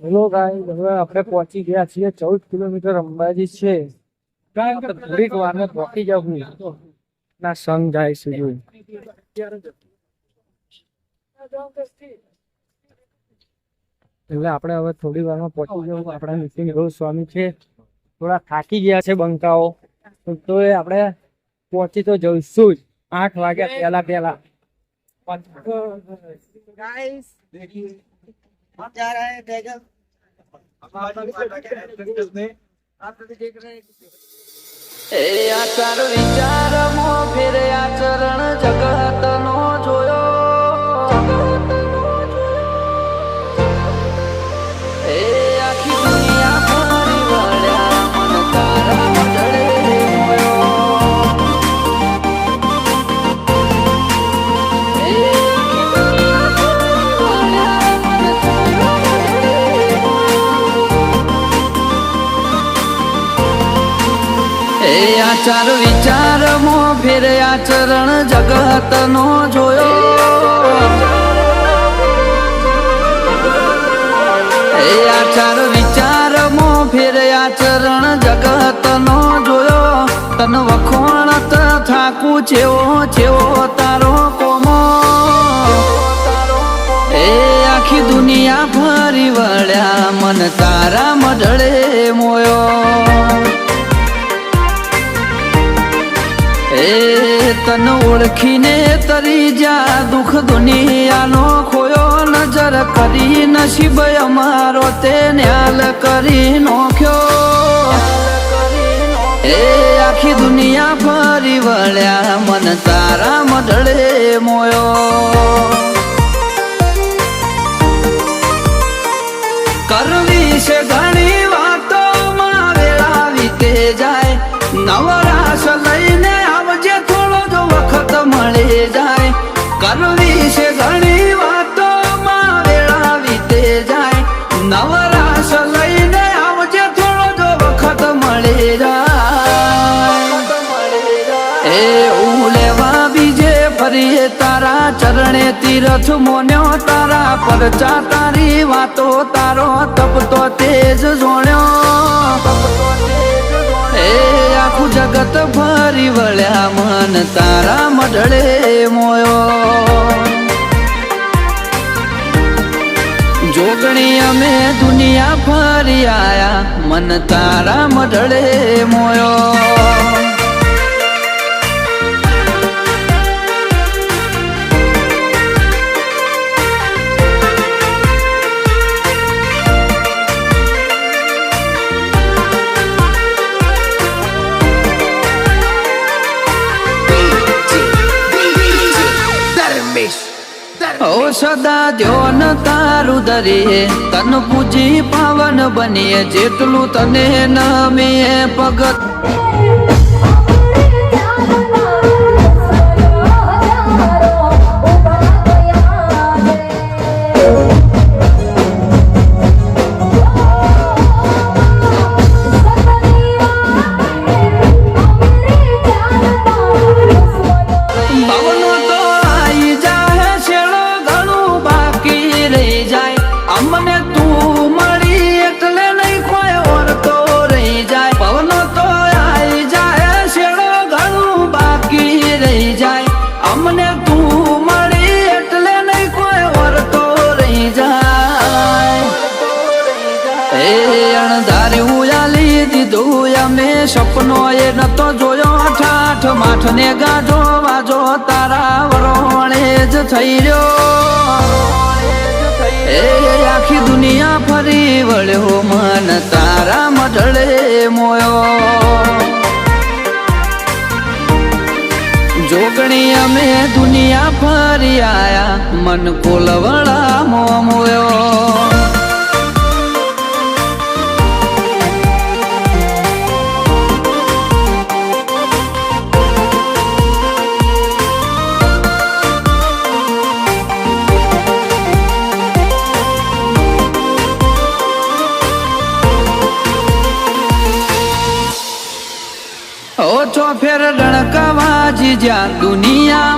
Hello guys, હવે આપણે પહોંચી ગયા છીએ 14 કિલોમીટર અંબાજી છે. થોડીક વારમાં પહોંચી જાઉં ના સંગ જાય છે. એટલે આપણે હવે થોડી વારમાં પહોંચી જવું. આપણા નીતિન ગોસ્વામી છે, થોડા થાકી ગયા છે બંકાઓ, તો એ આપણે પહોંચી તો જઈશું જ 8 વાગ્યા પહેલા. गाइस देखिए हम जा रहे हैं टाइगर आप तो देख रहे हैं એ આચાર વિચારમો ફેર આચરણ જગતનો જોયો એ આખી દુનિયા ફરી વળ્યા મન તારા મઢડે મોયો આચાર વિચારમો ફેર આચરણ જગતનો જોયો એ આચાર વિચારમો ફેર આચરણ જગતનો જોયો તન વખોણત થાકું છેવો છેવો તારો કોમો એ આખી દુનિયા ફરી વળ્યા મન તારા મઢડે મોયો એ તન ઓળખીને તરી જા દુઃખ દુનિયાનો ખોયો નજર કરી નસીબ અમારો તે ન્યાલ કરી નોખ્યો એ આખી દુનિયા ફરી વળ્યા મન તારા મઢડે મોયો કરવી છે ઘણી વાતો માં વેળા વીતે જાય નવરાશ લઈને આવજે થોડો જો વખત મળી જાય કરવી છે ઘણી વાતો માં વેળા વીતે જાય નવરાશ લઈને આવજે થોડો જો વખત મળી જાય એ હું લેવા બીજે ફરીએ તારા ચરણે તીરથ મોન્યો તારા પરચા તારી વાતો તારો તપતો તેજ જોણ્યો એ આખું જગત ફરી વળ્યા મન તારા મઢડે મોયો જોગણી અમે દુનિયા ફરી આયા મન તારા મઢડે મોયો ઓ સદા ધ્યોન તારું દરીએ તન પૂજી પાવન બનીએ જેટલું તને નમીએ ભગત અમને તું મળી એટલે નહીં કોઈ ઓરતો રહી જાય પવનો તો આવી જાય શેડો ઘણું બાકી રહી જાય અમને તું મળી એટલે નહીં કોઈ ઓરતો રહી જાય એ અણધારી ઉયાલી દીધું અમે સપનો એ નતો જોયો ઠાઠ માઠ ને ગાજો વાજો તારા વરોણે જ થઈ રહ્યો એ આખી દુનિયા ફરી વળ્યો મન તારા મઢડે મોયો જોગણી અમે દુનિયા ફરી આયા મન કોલવડા મોયો ઓછો ફેર ડણકાવાજી જ્યાં દુનિયા